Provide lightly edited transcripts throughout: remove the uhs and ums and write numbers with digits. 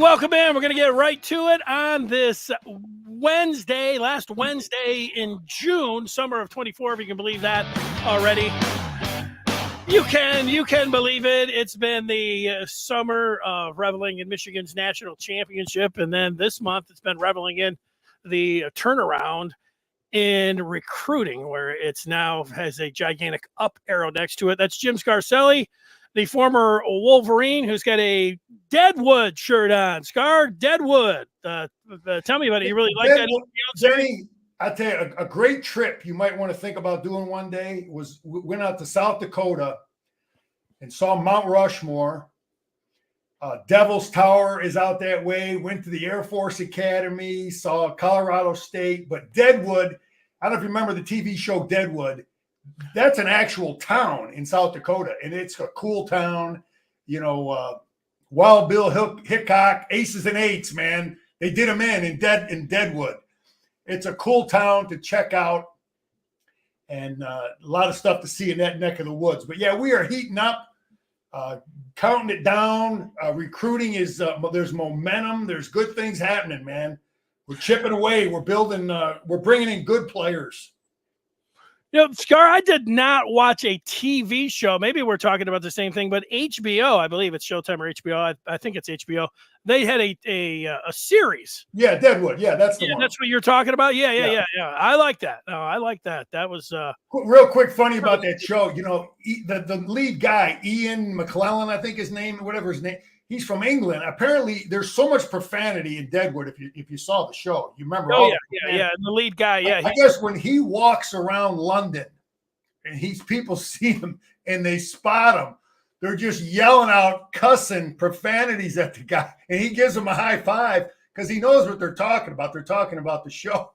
welcome in. We're going to get right to it on this Wednesday, last Wednesday in June, summer of 24, if you can believe that already. You can believe it. It's been the summer of reveling in Michigan's national championship, and then this month it's been reveling in the turnaround in recruiting, where it's now has a gigantic up arrow next to it. That's Jim Scarcelli, the former Wolverine, who's got a Deadwood shirt on. Scar, Deadwood. Tell me about it. You really like that? Jenny, I tell you, a great trip you might want to think about doing one day was we went out to South Dakota and saw Mount Rushmore. Devil's Tower is out that way. Went to the Air Force Academy, saw Colorado State. But Deadwood, I don't know if you remember the TV show Deadwood. That's an actual town in South Dakota, and it's a cool town. You know, Wild Bill Hickok, aces and eights, man. They did them in Deadwood. It's a cool town to check out, and a lot of stuff to see in that neck of the woods. But yeah, we are heating up, counting it down. Recruiting is there's momentum. There's good things happening, man. We're chipping away. We're building. We're bringing in good players. You know, Scar, I did not watch a TV show. Maybe we're talking about the same thing, but HBO, I believe it's Showtime or HBO. I think it's HBO. They had a series. Yeah, Deadwood. Yeah, that's the one. That's what you're talking about. Yeah. I like that. No, I like that. That was real quick. Funny about that show. You know, the lead guy, Ian McClellan, I think his name, whatever his name. He's from England. Apparently, there's so much profanity in Deadwood. If you saw the show, you remember? Oh yeah. The lead guy, yeah. I guess when he walks around London, and people see him and they spot him, they're just yelling out, cussing profanities at the guy, and he gives them a high five because he knows what they're talking about. They're talking about the show.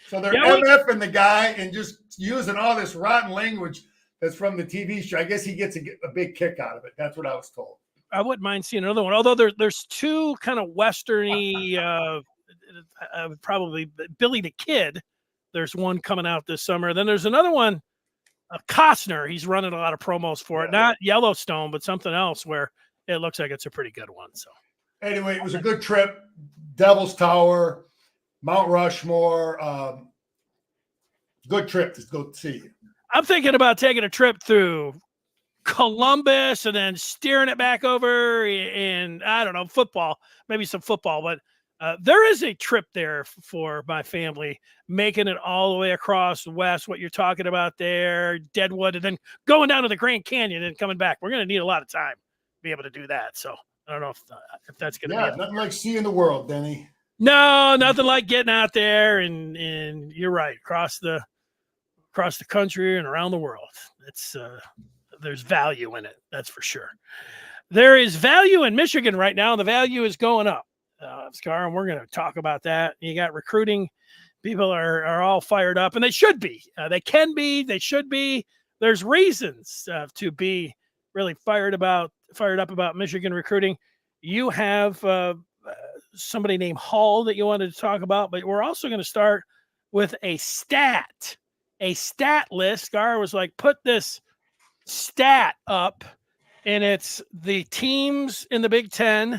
So they're MFing the guy and just using all this rotten language that's from the TV show. I guess he gets a big kick out of it. That's what I was told. I wouldn't mind seeing another one. Although there's two kind of westerny, probably Billy the Kid. There's one coming out this summer. Then there's another one, Costner. He's running a lot of promos for it. Not Yellowstone, but something else where it looks like it's a pretty good one. So anyway, it was a good trip. Devil's Tower, Mount Rushmore. Good trip to go see you. I'm thinking about taking a trip through Columbus and then steering it back over in, I don't know, football, maybe some football, but there is a trip there for my family, making it all the way across west, what you're talking about there, Deadwood, and then going down to the Grand Canyon and coming back. We're going to need a lot of time to be able to do that. So I don't know if that's going to be nothing like seeing the world, Denny. No, nothing like getting out there and you're right, across the country and around the world. It's there's value in it. That's for sure. There is value in Michigan right now. And the value is going up, Scar, and we're going to talk about that. You got recruiting. People are all fired up, and they should be. They can be. They should be. There's reasons to be really fired up about Michigan recruiting. You have somebody named Hall that you wanted to talk about, but we're also going to start with a stat list. Scar was like, put this stat up, and it's the teams in the Big Ten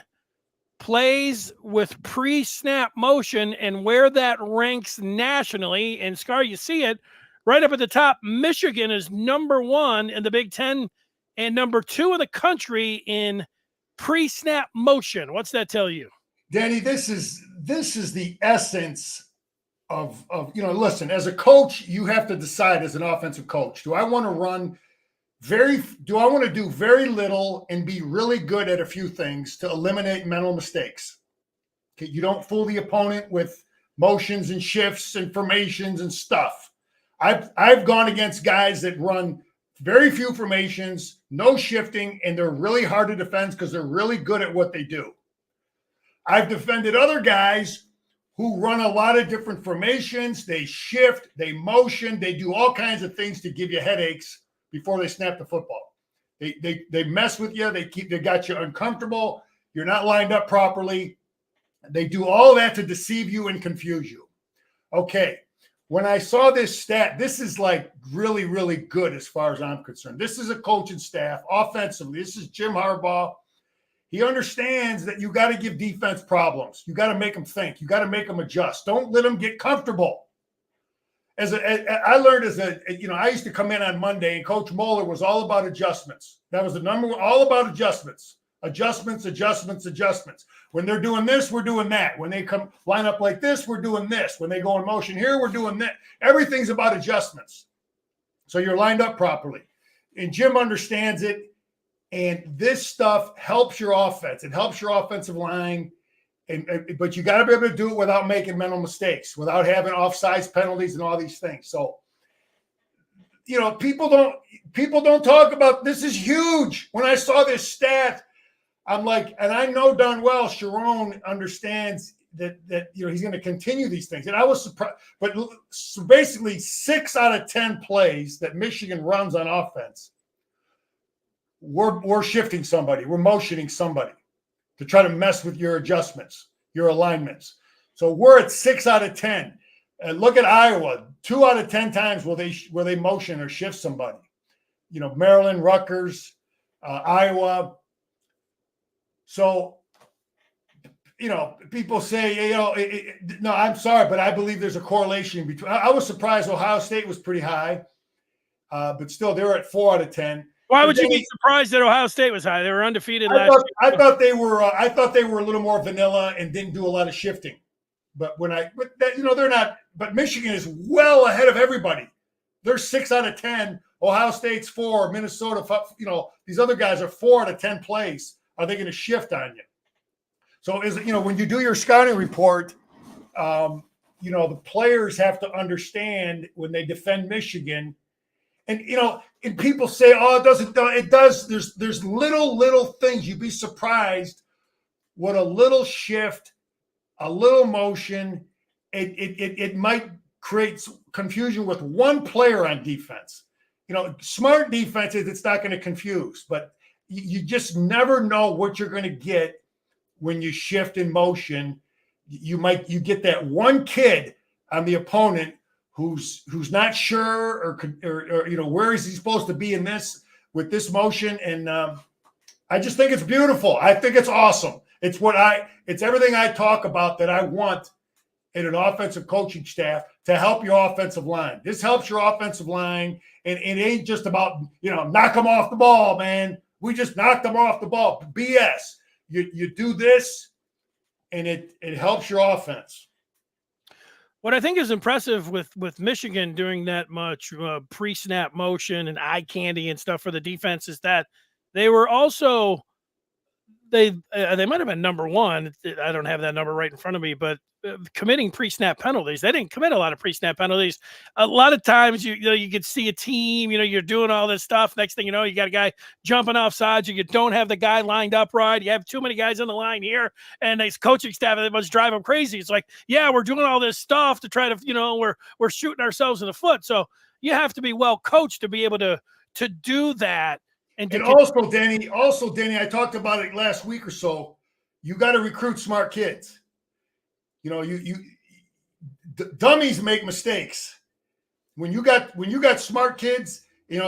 plays with pre-snap motion and where that ranks nationally. And Scar, you see it right up at the top. Michigan is number 1 in the Big Ten and number 2 in the country in pre-snap motion. What's that tell you, Danny? This is the essence of listen, as a coach, you have to decide as an offensive coach, do I want to do very little and be really good at a few things to eliminate mental mistakes? Okay, you don't fool the opponent with motions and shifts and formations and stuff. I've gone against guys that run very few formations, no shifting, and they're really hard to defend because they're really good at what they do. I've defended other guys who run a lot of different formations. They shift, they motion, they do all kinds of things to give you headaches before they snap the football. They mess with you. They got you uncomfortable. You're not lined up properly. They do all that to deceive you and confuse you. Okay. When I saw this stat, this is like really, really good as far as I'm concerned. This is a coaching staff offensively. This is Jim Harbaugh. He understands that you got to give defense problems. You got to make them think. You got to make them adjust. Don't let them get comfortable. I learned I used to come in on Monday, and Coach Moeller was all about adjustments. That was the number one, all about adjustments. Adjustments. When they're doing this, we're doing that. When they come line up like this, we're doing this. When they go in motion here, we're doing that. Everything's about adjustments. So you're lined up properly. And Jim understands it. And this stuff helps your offense. It helps your offensive line. But you got to be able to do it without making mental mistakes, without having offsides penalties and all these things. So, people don't talk about this. Is huge. When I saw this stat, I'm like, and I know darn well Sharon understands that he's going to continue these things. And I was surprised. But basically 6 out of 10 plays that Michigan runs on offense, we're shifting somebody. We're motioning somebody to try to mess with your adjustments, your alignments. So we're at 6 out of 10. And look at Iowa. 2 out of 10 times will they motion or shift somebody. Maryland, Rutgers, Iowa. So, people say, no, I'm sorry, but I believe there's a correlation between. I was surprised Ohio State was pretty high, but still they're at 4 out of 10. Why would you be surprised that Ohio State was high? They were undefeated last year. I thought they were. I thought they were a little more vanilla and didn't do a lot of shifting. But they're not. But Michigan is well ahead of everybody. They're 6 out of 10. Ohio State's 4. Minnesota. These other guys are 4 out of 10 plays. Are they going to shift on you? So when you do your scouting report, the players have to understand when they defend Michigan. And, and people say, oh, it doesn't. It does. There's little things. You'd be surprised what a little shift, a little motion, it might create confusion with one player on defense. Smart defenses, it's not going to confuse. But you just never know what you're going to get when you shift in motion. You get that one kid on the opponent who's not sure or where is he supposed to be in this with this motion. And I just think it's beautiful. I think it's awesome. It's everything I talk about that I want in an offensive coaching staff to help your offensive line. This helps your offensive line, and it ain't just about, knock them off the ball, man. We just knocked them off the ball. BS. You do this, and it helps your offense. What I think is impressive with Michigan doing that much pre-snap motion and eye candy and stuff for the defense is that they were also they might have been number one. I don't have that number right in front of me, but committing pre-snap penalties. They didn't commit a lot of pre-snap penalties. A lot of times you could see a team, you're doing all this stuff. Next thing you know, you got a guy jumping off sides. You don't have the guy lined up right. You have too many guys on the line here, and this coaching staff, they must drive them crazy. It's like, yeah, we're doing all this stuff to try to, we're shooting ourselves in the foot. So you have to be well coached to be able to do that. And also, Danny, I talked about it last week or so. You got to recruit smart kids. Dummies make mistakes. When you got smart kids, you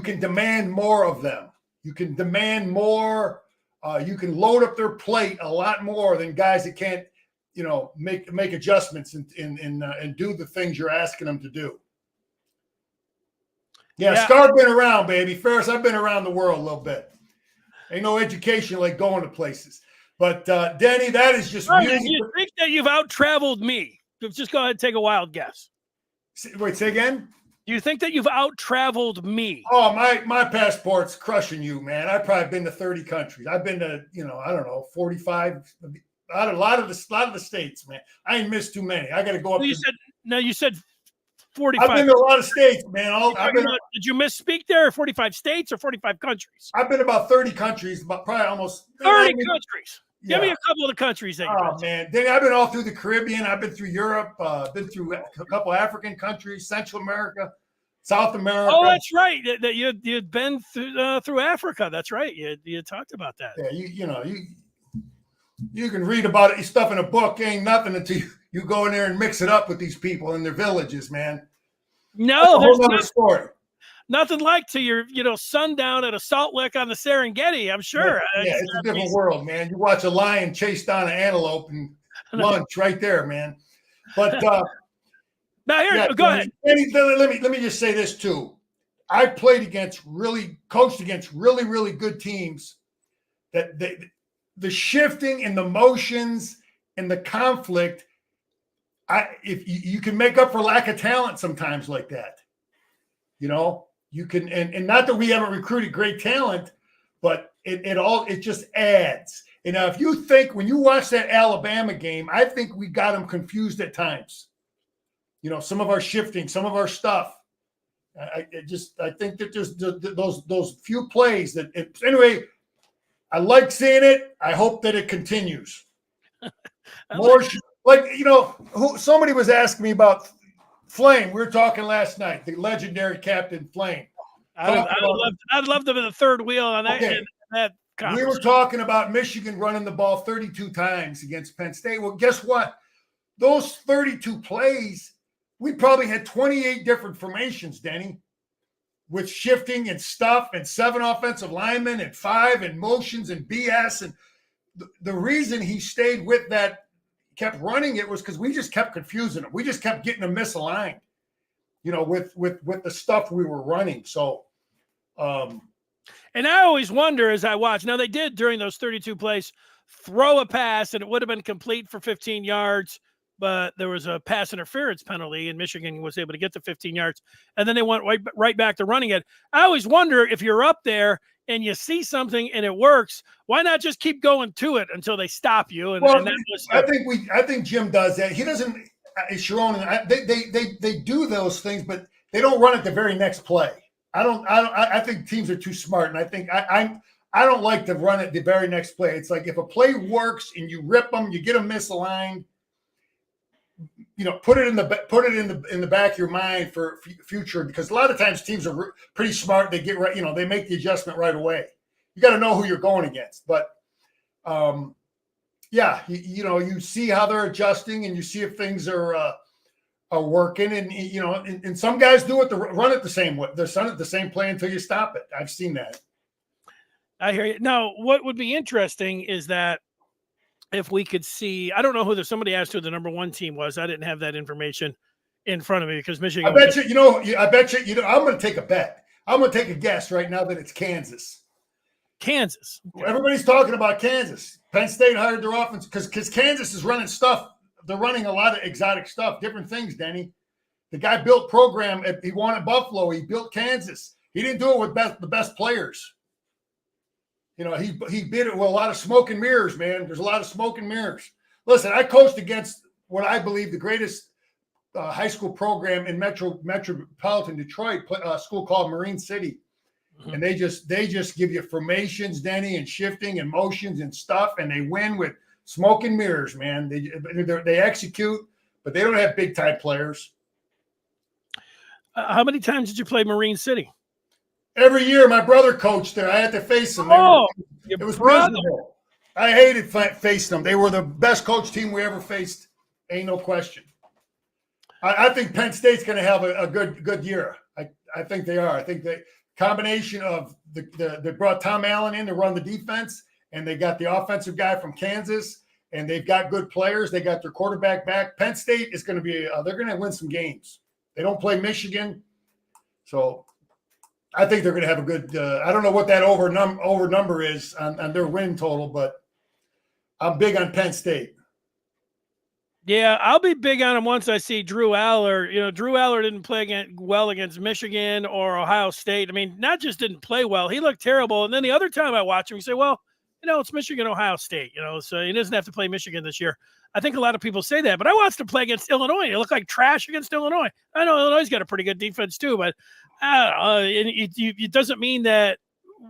can demand more of them. You can demand more. You can load up their plate a lot more than guys that can't, make adjustments and do the things you're asking them to do. Yeah, Scar's been around, baby. Ferris, I've been around the world a little bit. Ain't no education like going to places. But, Danny, that is just music. You think that you've out-traveled me? Just go ahead and take a wild guess. Wait, say again? Do you think that you've out-traveled me? Oh, my passport's crushing you, man. I've probably been to 30 countries. I've been to, 45. A lot of the states, man. I ain't missed too many. I got to go up. You said 45. I've been to a lot of states, man. Did you misspeak there? 45 states or 45 countries? I've been about 30 countries, probably almost 30 countries. Yeah. Give me a couple of the countries that you've been to. Man. Danny, I've been all through the Caribbean. I've been through Europe. Been through a couple of African countries, Central America, South America. Oh, that's right. That you'd been through Africa. That's right. You talked about that. Yeah, you can read about it, stuff in a book. Ain't nothing until you go in there and mix it up with these people in their villages, man. No, that's a whole other story. nothing like to your, sundown at a salt lick on the Serengeti, I'm sure. Yeah, it's a different world, man. You watch a lion chase down an antelope and lunch right there, man. But now here, go ahead. Let me just say this too. I've coached against really good teams that the shifting and the motions and the conflict, if you can make up for lack of talent sometimes like that. You can, and not that we haven't recruited great talent, but it just adds. And now if you think, when you watch that Alabama game, I think we got them confused at times. Some of our shifting, some of our stuff. I think that there's those few plays anyway, I like seeing it. I hope that it continues. More somebody was asking me about Flame. We were talking last night, the legendary Captain Flame. I'd love to be the third wheel on that. Okay. That we were talking about Michigan running the ball 32 times against Penn State. Well, guess what? Those 32 plays, we probably had 28 different formations, Denny, with shifting and stuff and 7 offensive linemen and 5 and motions and BS. And the reason he stayed with that, kept running it, was because we just kept confusing them. We just kept getting them misaligned, with the stuff we were running. So, and I always wonder as I watch, now they did during those 32 plays throw a pass and it would have been complete for 15 yards. But there was a pass interference penalty and Michigan was able to get to 15 yards. And then they went right back to running it. I always wonder, if you're up there and you see something and it works, why not just keep going to it until they stop you? And I think Jim does that. He doesn't, Sharon, they do those things, but they don't run it the very next play. I think teams are too smart. And I think I don't like to run it the very next play. It's like, if a play works and you rip them, you get them misaligned, put it in the back of your mind for future, because a lot of times teams are pretty smart. They get right, they make the adjustment right away. You got to know who you're going against. But you see how they're adjusting and you see if things are working. And some guys do it, run it the same way. They're running it the same play until you stop it. I've seen that. I hear you. Now, what would be interesting is that if we could see, I don't know somebody asked who the number 1 team was. I didn't have that information in front of me because Michigan. I bet you, I'm going to take a bet. I'm going to take a guess right now that it's Kansas. Kansas. Okay. Everybody's talking about Kansas. Penn State hired their offense because Kansas is running stuff. They're running a lot of exotic stuff, different things, Denny. The guy built program. He wanted Buffalo. He built Kansas. He didn't do it with the best players. He did it with a lot of smoke and mirrors, man. There's a lot of smoke and mirrors. Listen, I coached against what I believe the greatest high school program in metropolitan Detroit, a school called Marine City. Mm-hmm. And they just give you formations, Denny, and shifting and motions and stuff, and they win with smoke and mirrors, man. They execute, but they don't have big time players. How many times did you play Marine City? Every year, my brother coached there. I had to face them. It was miserable. I hated facing them. They were the best coach team we ever faced. Ain't no question. I think Penn State's going to have a good year. I think they are. I think the combination of they brought Tom Allen in to run the defense, and they got the offensive guy from Kansas, and they've got good players. They got their quarterback back. Penn State is going to be they're going to win some games. They don't play Michigan, so I think they're going to have a good. I don't know what that over number is on their win total, but I'm big on Penn State. Yeah, I'll be big on him once I see Drew Aller. Drew Aller didn't play well against Michigan or Ohio State. I mean, not just didn't play well, he looked terrible. And then the other time I watch him, you say, well, it's Michigan, Ohio State, so he doesn't have to play Michigan this year. I think a lot of people say that, but I watched him play against Illinois. He looked like trash against Illinois. I know Illinois' got a pretty good defense too, but it doesn't mean that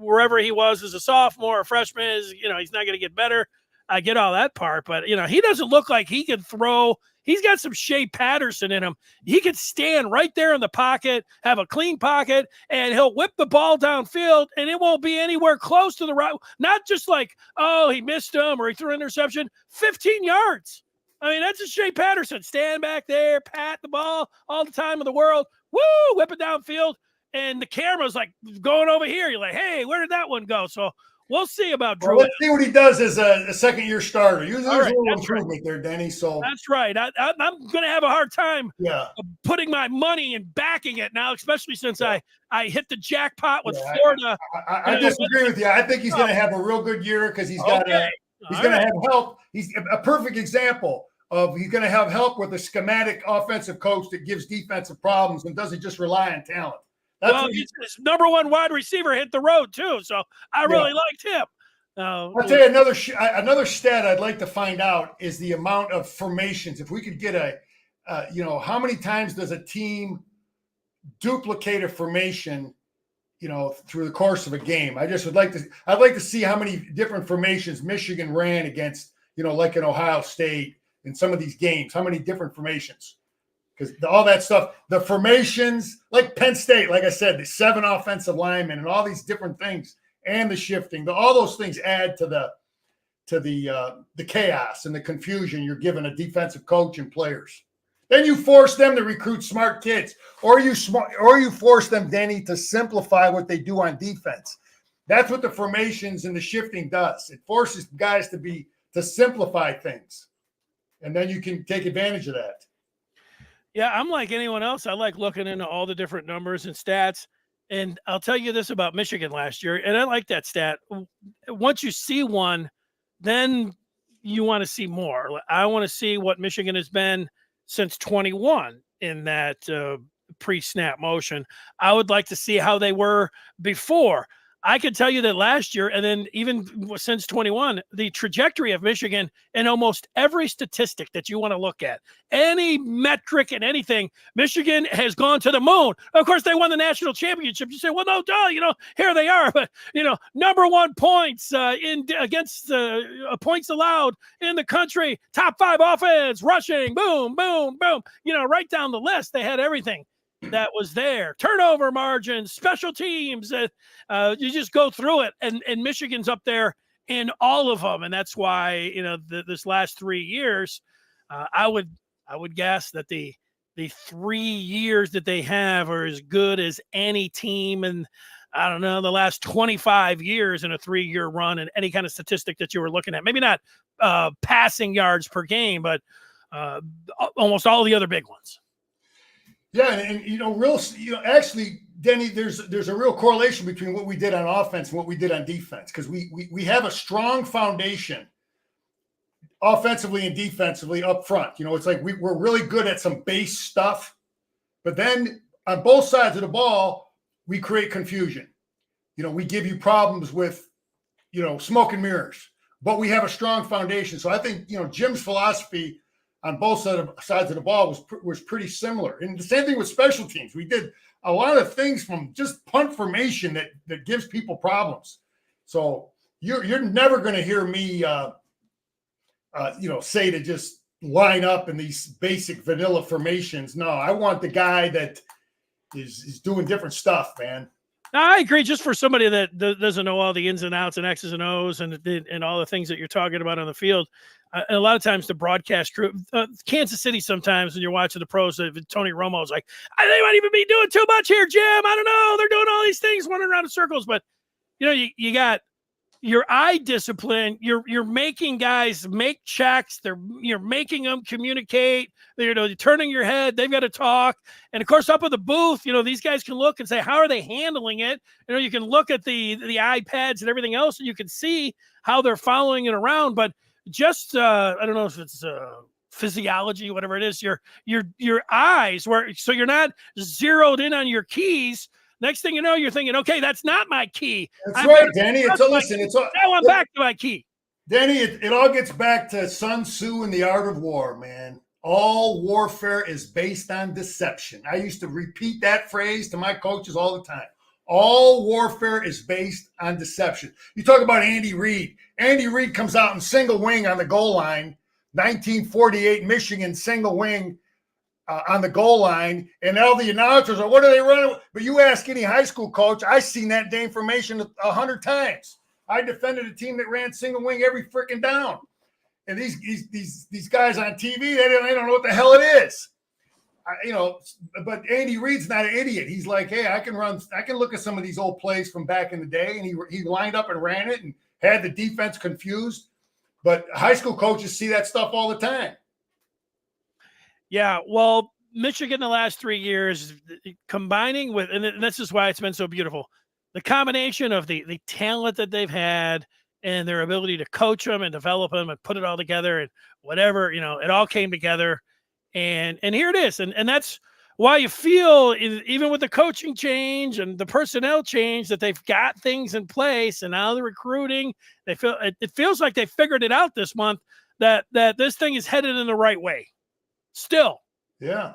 wherever he was as a sophomore or freshman he's not going to get better. I get all that part, but he doesn't look like he can throw. He's got some Shea Patterson in him. He could stand right there in the pocket, have a clean pocket, and he'll whip the ball downfield, and it won't be anywhere close to the right. Not just like, he missed him or he threw an interception. 15 yards. I mean, that's a Shea Patterson. Stand back there, pat the ball all the time in the world. Woo, whip it downfield. and the camera's like going over here. You're like, hey, where did that one go? So we'll see about Drew. Well, let's see what he does as a second-year starter. There's a little improvement there, Denny. So that's right. I'm going to have a hard time putting my money and backing it now, especially since I hit the jackpot with Florida. I disagree with you. I think he's going to have a real good year because he's got he's going to have help. He's a perfect example of he's going to have help with a schematic offensive coach that gives defensive problems and doesn't just rely on talent. His number one wide receiver hit the road too, so I really liked him. I'll tell you another stat I'd like to find out is the amount of formations. If we could get how many times does a team duplicate a formation, through the course of a game? I'd like to see how many different formations Michigan ran against, like in Ohio State in some of these games. How many different formations? Because all that stuff, the formations, like Penn State, like I said, the 7 offensive linemen and all these different things. And the shifting, all those things add to the chaos and the confusion you're giving a defensive coach and players. Then you force them to recruit smart kids, or you force them, Denny, to simplify what they do on defense. That's what the formations and the shifting does. It forces guys to simplify things, and then you can take advantage of that. Yeah, I'm like anyone else. I like looking into all the different numbers and stats. And I'll tell you this about Michigan last year, and I like that stat. Once you see one, then you want to see more. I want to see what Michigan has been since 21 in that pre-snap motion. I would like to see how they were before. I could tell you that last year, and then even since 21, the trajectory of Michigan in almost every statistic that you want to look at, any metric and anything, Michigan has gone to the moon. Of course, they won the national championship. You say, well, no, duh, here they are. But, number one points against points allowed in the country, top 5 offense, rushing, boom, boom, boom. Right down the list, they had everything that was there. Turnover margins, special teams. You just go through it, and Michigan's up there in all of them, and that's why this last 3 years, I would guess that the 3 years that they have are as good as any team in the last 25 years in a 3-year run, and any kind of statistic that you were looking at. Maybe not passing yards per game, but almost all the other big ones. Yeah, and actually, Denny, there's a real correlation between what we did on offense and what we did on defense, because we have a strong foundation offensively and defensively up front. It's like we're really good at some base stuff, but then on both sides of the ball, we create confusion. We give you problems with, smoke and mirrors, but we have a strong foundation. So I think, Jim's philosophy on both sides of the ball was pretty similar. And the same thing with special teams. We did a lot of things from just punt formation that gives people problems. So you're never going to hear me, say to just line up in these basic vanilla formations. No, I want the guy that is doing different stuff, man. I agree. Just for somebody that doesn't know all the ins and outs and X's and O's and all the things that you're talking about on the field, a lot of times the broadcast crew, Kansas City, sometimes when you're watching the pros, Tony Romo's like, they might even be doing too much here, Jim. I don't know. They're doing all these things, running around in circles. But, you got your eye discipline. You're making guys make checks. You're making them communicate. You're turning your head. They've got to talk. And, of course, up in the booth, these guys can look and say, how are they handling it? You can look at the iPads and everything else, and you can see how they're following it around. But just I don't know if it's physiology, whatever it is, your eyes so you're not zeroed in on your keys. Next thing you know, you're thinking, okay, that's not my key. That's right, Danny. Now I'm back to my key. Danny, it all gets back to Sun Tzu and the art of war, man. All warfare is based on deception. I used to repeat that phrase to my coaches all the time. All warfare is based on deception. You talk about Andy Reid. Andy Reid comes out in single wing on the goal line, 1948 Michigan single wing on the goal line, and all the announcers are, what are they running? But you ask any high school coach, I've seen that damn formation 100 times. I defended a team that ran single wing every freaking down. And these guys on TV, they don't know what the hell it is. but Andy Reid's not an idiot. He's like, hey, I can look at some of these old plays from back in the day, and he lined up and ran it and had the defense confused. But high school coaches see that stuff all the time. Yeah, well, Michigan the last 3 years, combining with, and this is why it's been so beautiful, the combination of the talent that they've had and their ability to coach them and develop them and put it all together and whatever, it all came together. And here it is. And that's why you feel, even with the coaching change and the personnel change, that they've got things in place. And now the recruiting, it feels like they figured it out this month, that this thing is headed in the right way. Still. Yeah.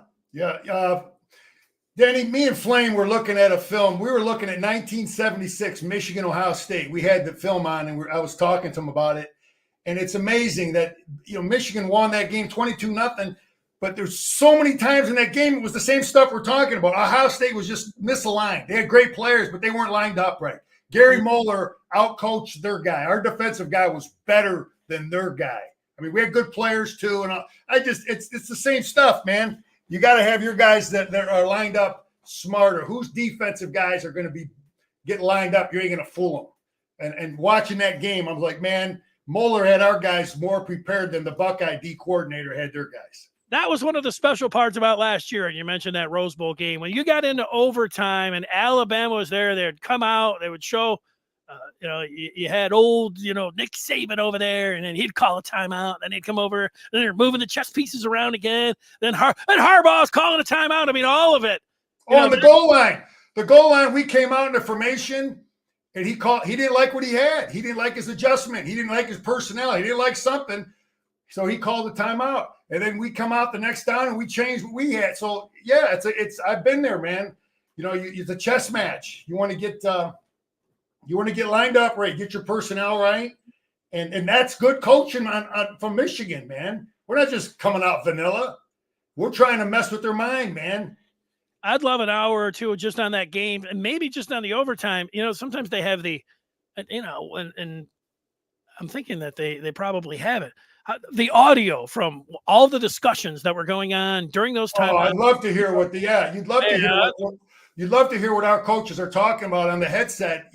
Danny, me and Flame were looking at a film. We were looking at 1976 Michigan, Ohio State. We had the film on, and I was talking to him about it. And it's amazing that, Michigan won that game 22-0. But there's so many times in that game, it was the same stuff we're talking about. Ohio State was just misaligned. They had great players, but they weren't lined up right. Gary Moeller outcoached their guy. Our defensive guy was better than their guy. I mean, we had good players too. And it's the same stuff, man. You got to have your guys that are lined up smarter. Whose defensive guys are going to get lined up? You ain't going to fool them. And watching that game, I'm like, man, Moeller had our guys more prepared than the Buckeye D coordinator had their guys. That was one of the special parts about last year. And you mentioned that Rose Bowl game. When you got into overtime and Alabama was there, they'd come out, they would show, you had old, Nick Saban over there, and then he'd call a timeout, and he'd come over, and they're moving the chess pieces around again. Then Harbaugh's calling a timeout. I mean, all of it. On the goal line, we came out in the formation, and he didn't like what he had. He didn't like his adjustment. He didn't like his personnel. He didn't like something. So he called the timeout, and then we come out the next down and we changed what we had. So yeah, I've been there, man. It's a chess match. You want to get lined up right, get your personnel right, and that's good coaching from Michigan, man. We're not just coming out vanilla. We're trying to mess with their mind, man. I'd love an hour or two just on that game, and maybe just on the overtime. Sometimes they have and I'm thinking that they probably have it. The audio from all the discussions that were going on during those times. Oh, I'd love to hear you'd love to hear what our coaches are talking about on the headset.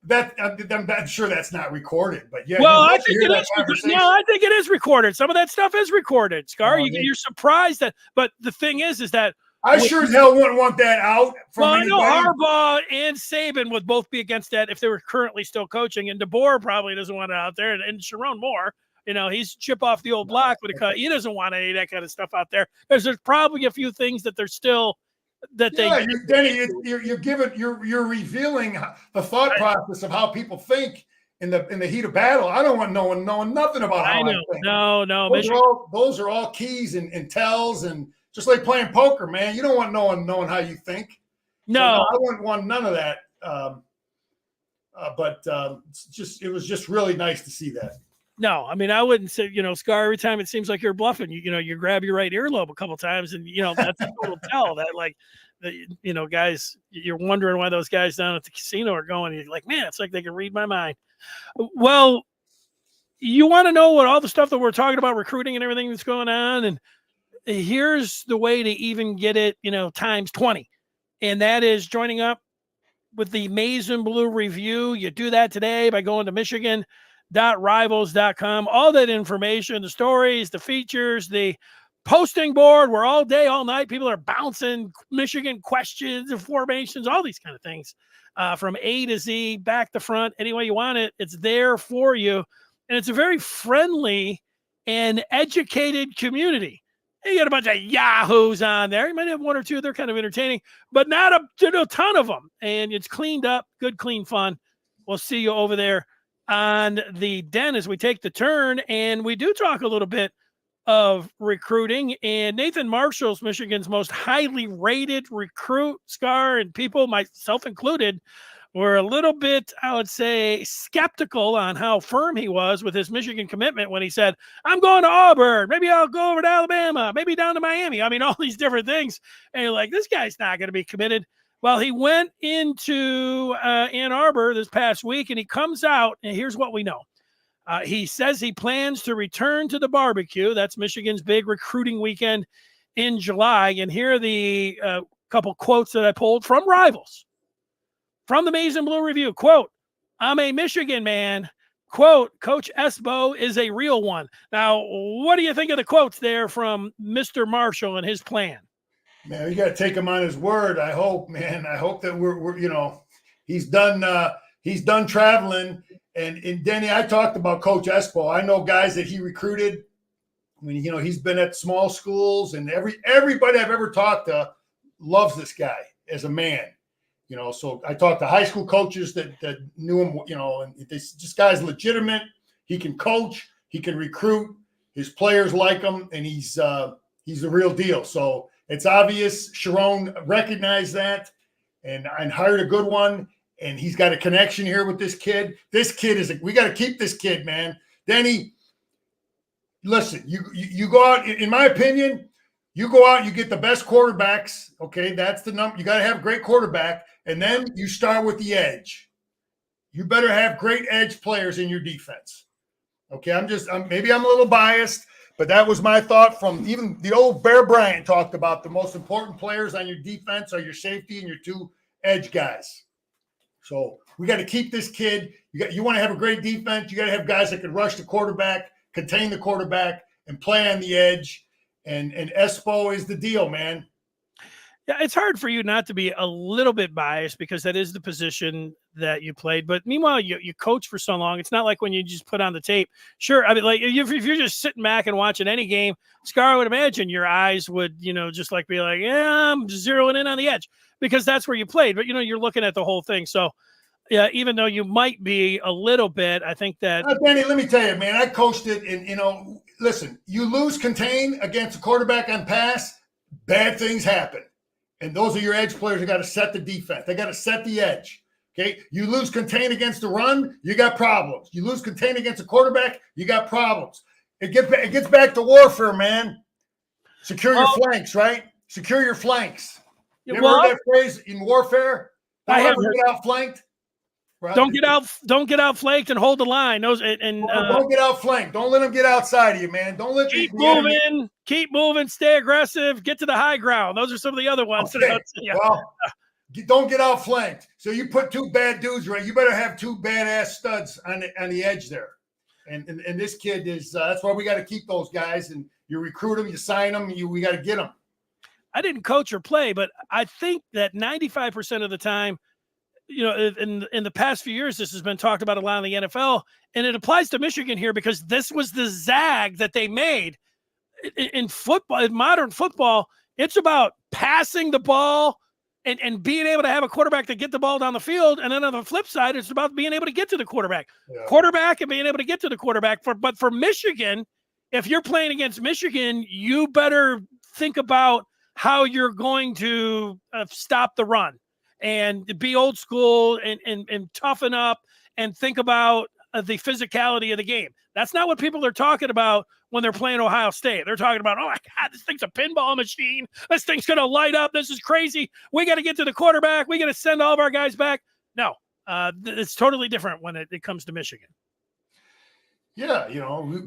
That I'm sure that's not recorded, but yeah. Well, I think it is. No, I think it is recorded. Some of that stuff is recorded. Scar, you're surprised that, but the thing is that I sure as hell wouldn't want that out. I know Harbaugh and Saban would both be against that if they were currently still coaching, and DeBoer probably doesn't want it out there, and Sharon Moore. He's chip off the old block, but he doesn't want any of that kind of stuff out there. There's probably a few things that they're still Denny, you're revealing the thought process of how people think in the heat of battle. I don't want no one knowing nothing about how I think. No. Those are all keys and tells, and just like playing poker, man. You don't want no one knowing how you think. No, I wouldn't want none of that. But it was just really nice to see that. No, I mean, I wouldn't say, Scar, every time it seems like you're bluffing, you grab your right earlobe a couple times, and, that's a total tell that, like, guys, you're wondering why those guys down at the casino are going. You're like, man, it's like they can read my mind. Well, you want to know what all the stuff that we're talking about, recruiting and everything that's going on, and here's the way to even get it, times 20. And that is joining up with the Maize and Blue Review. You do that today by going to Michigan.rivals.com. All that information, the stories, the features, the posting board, where all day, all night, people are bouncing Michigan questions and formations, all these kind of things from A to Z, back to front, any way you want it. It's there for you. And it's a very friendly and educated community. You got a bunch of yahoos on there. You might have one or two. They're kind of entertaining, but not a ton of them. And it's cleaned up, good, clean fun. We'll see you over there on the Den as we take the turn. And we do talk a little bit of recruiting. And Nathan Marshall's Michigan's most highly rated recruit, Scar, and people, myself included, were a little bit, I would say, skeptical on how firm he was with his Michigan commitment when he said, I'm going to Auburn. Maybe I'll go over to Alabama, maybe down to Miami. I mean, all these different things. And you're like, this guy's not going to be committed. Well, he went into Ann Arbor this past week, and he comes out, and here's what we know. He says he plans to return to the barbecue. That's Michigan's big recruiting weekend in July. And here are the couple quotes that I pulled from Rivals, from the Maize and Blue Review. Quote, "I'm a Michigan man." Quote, "Coach Espo is a real one." Now, what do you think of the quotes there from Mr. Marshall and his plan? Man, you got to take him on his word. I hope, man. I hope that we're he's done traveling. And Denny, I talked about Coach Espo. I know guys that he recruited. I mean, he's been at small schools, and everybody I've ever talked to loves this guy as a man. So I talked to high school coaches that knew him, and this guy's legitimate. He can coach, he can recruit, his players like him, and he's the real deal. So it's obvious Sharon recognized that and hired a good one, and he's got a connection here with this kid. This kid we got to keep this kid, man. Denny, listen, you go out, in my opinion, you go out, you get the best quarterbacks. Okay, that's the number. You got to have a great quarterback, and then you start with the edge. You better have great edge players in your defense. Okay, maybe I'm a little biased, but that was my thought from even the old Bear Bryant talked about the most important players on your defense are your safety and your two edge guys. So we got to keep this kid. You want to have a great defense. You got to have guys that can rush the quarterback, contain the quarterback, and play on the edge. And Espo is the deal, man. Yeah, it's hard for you not to be a little bit biased because that is the position that you played. But meanwhile, you coach for so long. It's not like when you just put on the tape. Sure, I mean, like if you're just sitting back and watching any game, Scar, I would imagine your eyes would, just like be like, yeah, I'm zeroing in on the edge because that's where you played. But, you're looking at the whole thing. So, yeah, even though you might be a little bit, I think that. Danny, let me tell you, man, I coached it. And, listen, you lose contain against a quarterback on pass, bad things happen. And those are your edge players who got to set the defense. They got to set the edge. Okay. You lose contain against the run, you got problems. You lose contain against a quarterback, you got problems. It gets back to warfare, man. Secure your flanks, right? Secure your flanks. You ever heard that phrase in warfare? I have get outflanked. Right? Don't get outflanked and hold the line. Don't get outflanked. Don't let them get outside of you, man. Don't let keep moving, stay aggressive, get to the high ground. Those are some of the other ones. Okay. Yeah. Well, don't get outflanked. So you put two bad dudes, right? You better have two badass studs on the edge there. And this kid is that's why we got to keep those guys. And you recruit them, you sign them, we got to get them. I didn't coach or play, but I think that 95% of the time, in the past few years, this has been talked about a lot in the NFL, and it applies to Michigan here because this was the zag that they made in football. In modern football, it's about passing the ball and being able to have a quarterback to get the ball down the field. And then on the flip side, it's about being able to get to the quarterback, and being able to get to the quarterback. But for Michigan, if you're playing against Michigan, you better think about how you're going to stop the run. And be old school and toughen up and think about the physicality of the game. That's not what people are talking about when they're playing Ohio State. They're talking about, oh my God, this thing's a pinball machine. This thing's going to light up. This is crazy. We got to get to the quarterback. We got to send all of our guys back. No, it's totally different when it comes to Michigan. Yeah,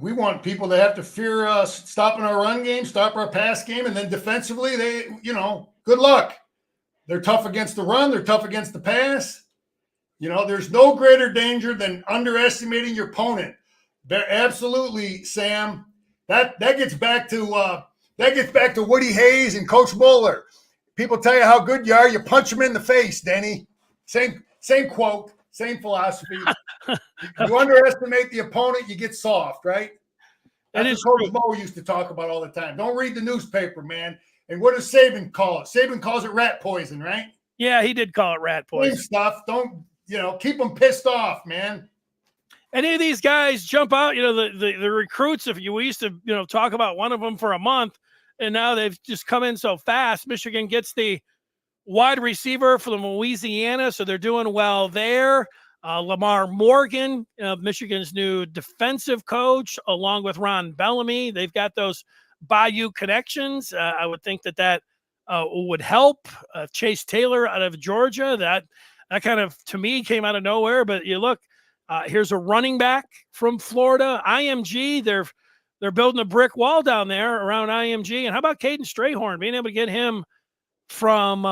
we want people that have to fear stopping our run game, stop our pass game, and then defensively, they, good luck. They're tough against the run. They're tough against the pass. There's no greater danger than underestimating your opponent. Absolutely, Sam. That gets back to Woody Hayes and Coach Bowler. People tell you how good you are. You punch them in the face, Denny. Same quote, same philosophy. You underestimate the opponent, you get soft, right? That's what Coach Mo used to talk about all the time. Don't read the newspaper, man. And what does Saban call it? Saban calls it rat poison, right? Yeah, he did call it rat poison. Same stuff. Don't, keep them pissed off, man. Any of these guys jump out, the recruits, we used to, talk about one of them for a month, and now they've just come in so fast. Michigan gets the wide receiver from Louisiana, so they're doing well there. Lamar Morgan, Michigan's new defensive coach, along with Ron Bellamy. They've got those Bayou connections. I would think that would help. Chase Taylor out of Georgia, that kind of, to me, came out of nowhere. But you look, here's a running back from Florida, IMG. They're they're building a brick wall down there around IMG. And how about Caden Strayhorn? Being able to get him from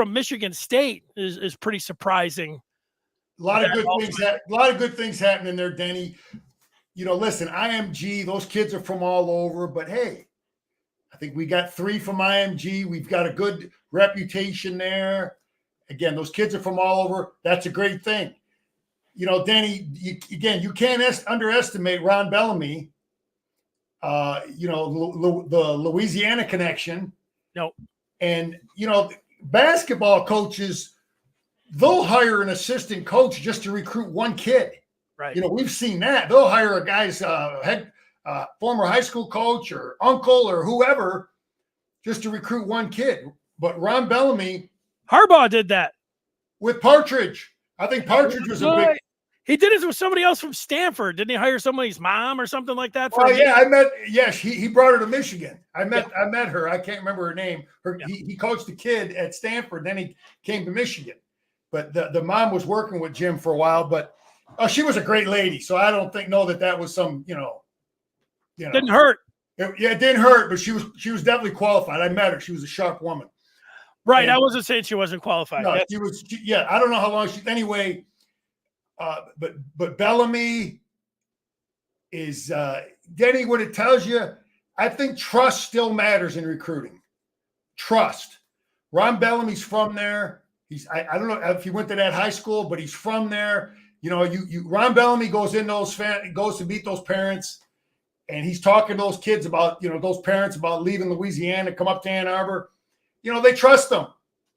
Michigan State is pretty surprising. A lot of good things happening there, Denny. Listen, IMG, those kids are from all over, but hey, I think we got 3 from IMG. We've got a good reputation there. Again, those kids are from all over. That's a great thing. Denny, you can't underestimate Ron Bellamy. The Louisiana connection. No. And, basketball coaches, they'll hire an assistant coach just to recruit one kid. Right. We've seen that. They'll hire a guy's former high school coach or uncle or whoever just to recruit one kid. But Ron Bellamy. Harbaugh did that. With Partridge. I think Partridge was a big. He did it with somebody else from Stanford. Didn't he hire somebody's mom or something like that? He brought her to Michigan. I met her. I can't remember her name. He coached a kid at Stanford. Then he came to Michigan. But the mom was working with Jim for a while. But she was a great lady. So I don't know that was some, Didn't hurt. It didn't hurt, but she was definitely qualified. I met her. She was a sharp woman. Right. I wasn't saying she wasn't qualified. No, she was. I don't know how long anyway. But Bellamy is Denny. What it tells you, I think trust still matters in recruiting. Trust. Ron Bellamy's from there. I don't know if he went to that high school, but he's from there. Ron Bellamy goes in goes to meet those parents, and he's talking to those kids about those parents about leaving Louisiana, come up to Ann Arbor. They trust them.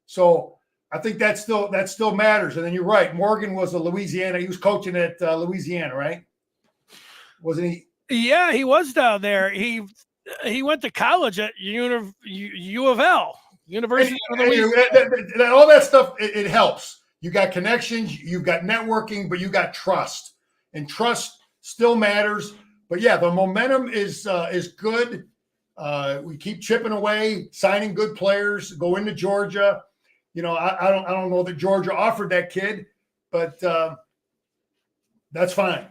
So I think that still matters. And then you're right. Morgan was a Louisiana. He was coaching at Louisiana, right? Wasn't he? Yeah, he was down there. He went to college at U of L, University of Louisiana. All that stuff, it helps. You got connections, you've got networking, but you got trust. And trust still matters. But yeah, the momentum is good. We keep chipping away, signing good players, go into Georgia. I don't know that Georgia offered that kid, but that's fine.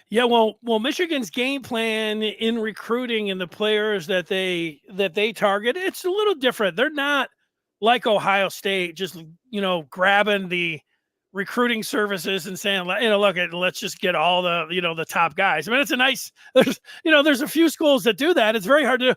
Yeah, well, Michigan's game plan in recruiting and the players that they target, it's a little different. They're not like Ohio State, just grabbing the recruiting services and saying, look, let's just get all the top guys. I mean, it's a nice. There's a few schools that do that. It's very hard to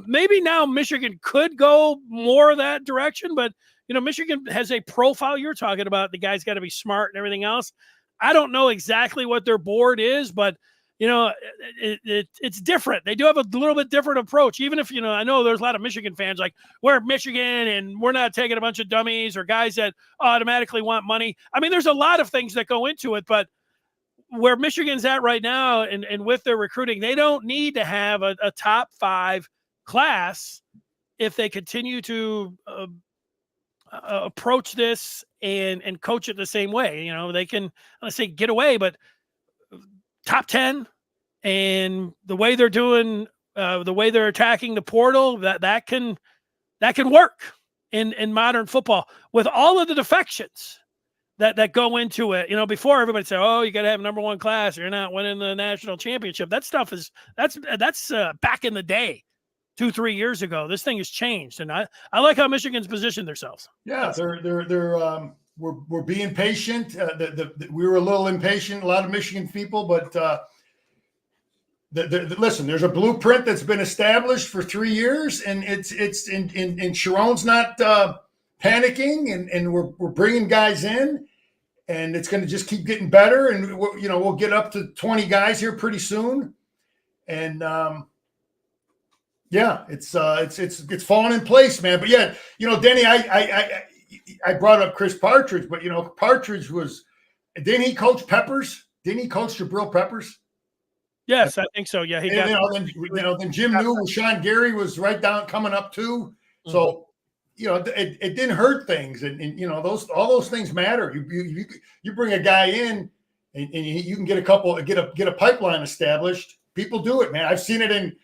maybe now Michigan could go more that direction, but Michigan has a profile. You're talking about the guy's got to be smart and everything else. I don't know exactly what their board is, but it's different. They do have a little bit different approach. Even if I know there's a lot of Michigan fans like we're Michigan and we're not taking a bunch of dummies or guys that automatically want money. I mean, there's a lot of things that go into it, but where Michigan's at right now and with their recruiting, they don't need to have a top 5 class if they continue to approach this and coach it the same way. They can, let's say, get away, but top 10 and the way they're doing, the way they're attacking the portal, that can work in modern football with all of the defections that go into it. Before everybody said, oh, you got to have number 1 class or you're not winning the national championship. That stuff that's back in the day. 2-3 years ago. This thing has changed, and I like how Michigan's positioned themselves. Yeah, we're being patient. We were a little impatient, a lot of Michigan people, but listen, there's a blueprint that's been established for 3 years, and and Sharon's not panicking, and we're bringing guys in, and it's going to just keep getting better, and we'll get up to 20 guys here pretty soon, and yeah, it's falling in place, man. But yeah, Denny, I brought up Chris Partridge, but Partridge didn't he coach Peppers? Didn't he coach Jabril Peppers? Yes, I think so. Yeah, he got. Then Jim knew Sean Gary was right down coming up too. So it didn't hurt things, and all those things matter. You bring a guy in, and you can get a pipeline established. People do it, man. I've seen it in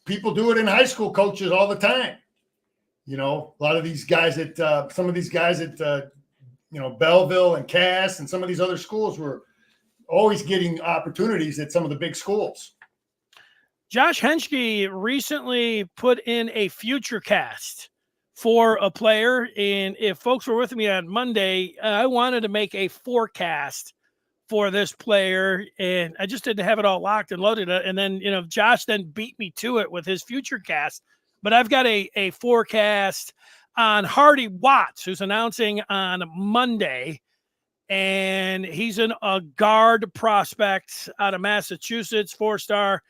people do it in high school coaches all the time. A lot of these guys some of these guys at Belleville and Cass and some of these other schools were always getting opportunities at some of the big schools. Josh Henschke recently put in a future cast for a player. And if folks were with me on Monday, I wanted to make a forecast for this player, and I just didn't have it all locked and loaded. And then, Josh then beat me to it with his future cast. But I've got a forecast on Hardy Watts, who's announcing on Monday. And he's a guard prospect out of Massachusetts, 4-star.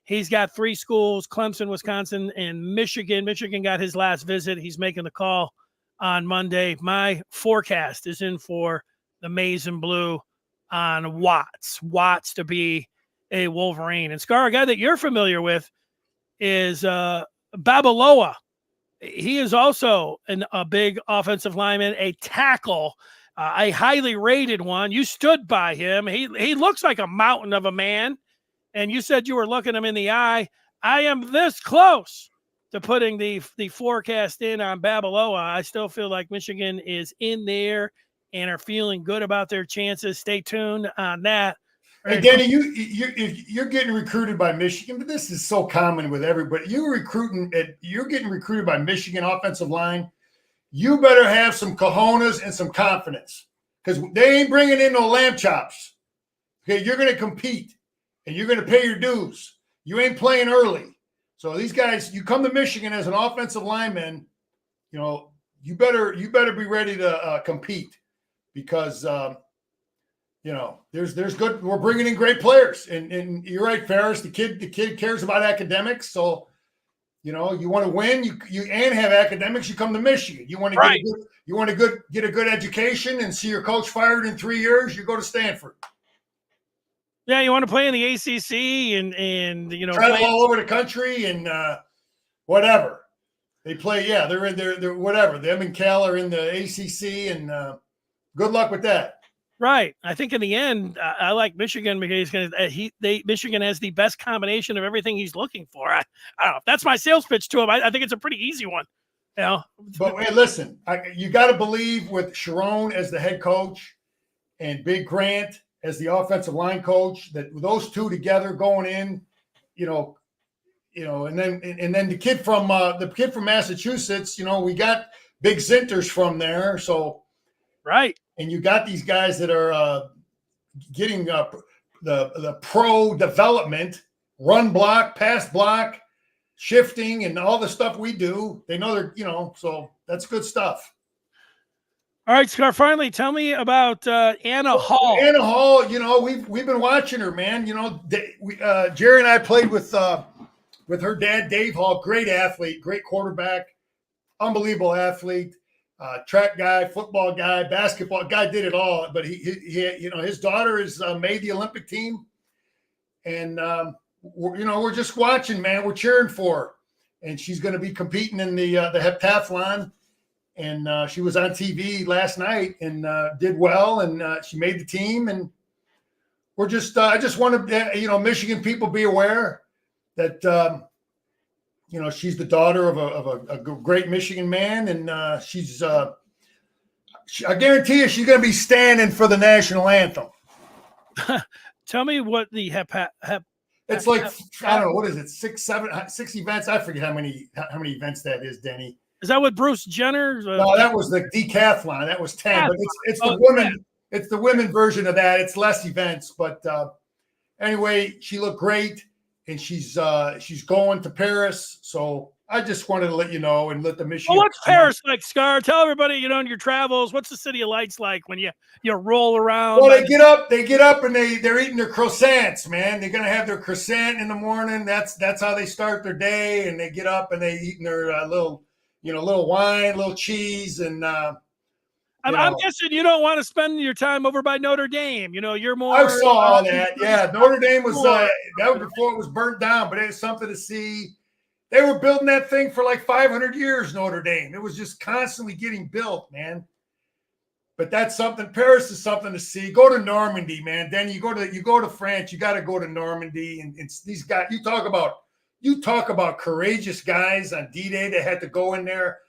He's got 3 schools: Clemson, Wisconsin, and Michigan. Michigan got his last visit. He's making the call on Monday. My forecast is in for the Maize and Blue on Watts to be a Wolverine. And Scar, a guy that you're familiar with is Babaloa. He is also a big offensive lineman, a tackle, a highly rated one. You stood by him. He looks like a mountain of a man. And you said you were looking him in the eye. I am this close to putting the forecast in on Babaloa. I still feel like Michigan is in there and are feeling good about their chances. Stay tuned on that. Hey, Danny, you're getting recruited by Michigan, but this is so common with everybody. You're getting recruited by Michigan offensive line. You better have some cojones and some confidence, because they ain't bringing in no lamb chops. Okay, you're going to compete. And you're going to pay your dues. You ain't playing early. So these guys, you come to Michigan as an offensive lineman, you better be ready to compete, because there's good. We're bringing in great players, and you're right, Ferris. The kid cares about academics. So you want to win. You and have academics. You come to Michigan. You want to get a good education and see your coach fired in 3 years. You go to Stanford. Yeah, you want to play in the ACC and travel all over the country and whatever they play. Yeah, they're whatever. Them and Cal are in the ACC, and good luck with that. Right. I think in the end, I like Michigan because Michigan has the best combination of everything he's looking for. I don't know if that's my sales pitch to him. I think it's a pretty easy one. But hey, listen, you got to believe with Sharon as the head coach and Big Grant as the offensive line coach, that those 2 together going in, and then the kid from Massachusetts, we got Big Zinters from there. So, right. And you got these guys that are getting the pro development, run block, pass block, shifting, and all the stuff we do. They know they're, so that's good stuff. All right, Scar, finally, tell me about Anna Hall. Anna Hall, we've been watching her, man. Jerry and I played with her dad, Dave Hall. Great athlete, great quarterback, unbelievable athlete, track guy, football guy, basketball guy, did it all. But he his daughter has made the Olympic team, and we're just watching, man. We're cheering for her, and she's going to be competing in the heptathlon. And she was on TV last night and did well, and she made the team. And we're just, I just want to, Michigan people be aware that, she's the daughter of a great Michigan man, and I guarantee you, she's going to be standing for the national anthem. Tell me what the It's like I don't know, what is it? 6 events. I forget how many events that is, Denny. Is that what Bruce Jenner? No, that was the decathlon. That was 10. But it's the women. Yeah. It's the women version of that. It's less events, but anyway, she looked great, and she's going to Paris. So I just wanted to let you know and let the Michigan. Well, what's Paris like, Scar? Tell everybody, on your travels, what's the City of Lights like when you roll around? Well, they get up and they're eating their croissants, man. They're gonna have their croissant in the morning. That's how they start their day, and they get up and they eating their little wine, little cheese, and I'm guessing you don't want to spend your time over by Notre Dame. You're more. I saw all that. Yeah, Notre Dame was that was before it was burnt down, but it was something to see. They were building that thing for like 500 years, Notre Dame. It was just constantly getting built, man. But that's something. Paris is something to see. Go to Normandy, man. Then you go to France. You got to go to Normandy, and it's these guys. You talk about courageous guys on D-Day that had to go in there.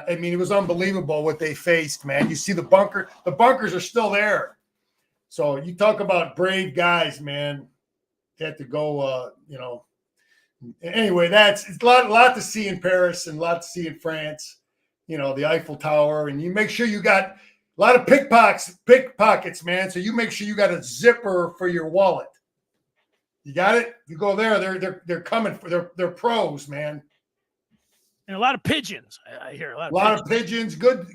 It was unbelievable what they faced, man. You see the bunker. The bunkers are still there. So you talk about brave guys, man. They had to go, Anyway, it's a lot to see in Paris and a lot to see in France. The Eiffel Tower, and you make sure you got a lot of pickpockets, man. So you make sure you got a zipper for your wallet. You got it. You go there. They're coming for. They're pros, man. And a lot of pigeons. I hear a lot of pigeons. Good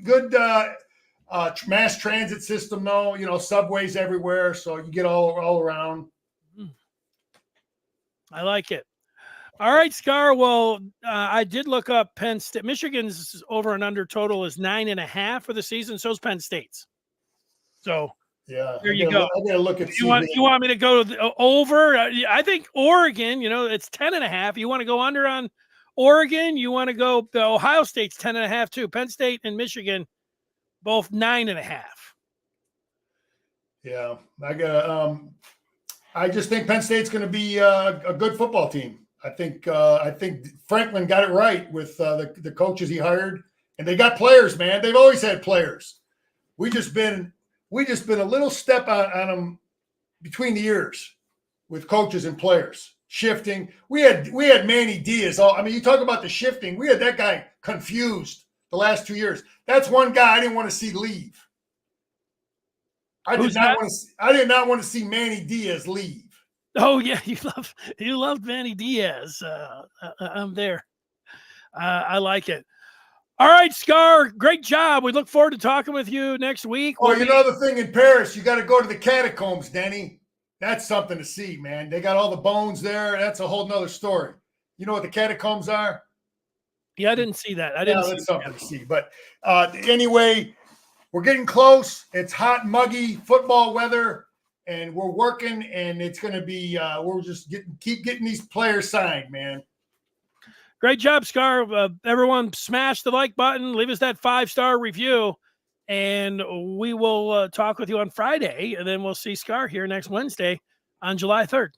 mass transit system, though. Subways everywhere, so you get all around. I like it. All right, Scar. Well, I did look up Penn State. Michigan's over and under total is 9.5 for the season. So is Penn State's. So yeah, there you go. I gotta look at. You want me to go over? I think Oregon. It's 10.5. You want to go under on Oregon? You want to go? Ohio State's 10.5 too. Penn State and Michigan both 9.5. Yeah, I just think Penn State's going to be a good football team. I think Franklin got it right with the coaches he hired, and they got players, man. They've always had players. We just been a little step on them between the years with coaches and players shifting. We had Manny Diaz. You talk about the shifting. We had that guy confused the last 2 years. That's one guy I didn't want to see leave. I did not want to see Manny Diaz leave. Oh yeah, you loved Manny Diaz. I'm there. I like it. All right, Scar, great job. We look forward to talking with you next week. The thing in Paris, you got to go to the catacombs, Denny. That's something to see, man. They got all the bones there. That's a whole nother story. You know what the catacombs are? Yeah, I didn't see that. That's something to see. But anyway, we're getting close. It's hot, muggy football weather. And we're working, and it's going to be. We're just keep getting these players signed, man. Great job, Scar. Everyone, smash the like button. Leave us that 5-star review, and we will talk with you on Friday, and then we'll see Scar here next Wednesday on July 3rd.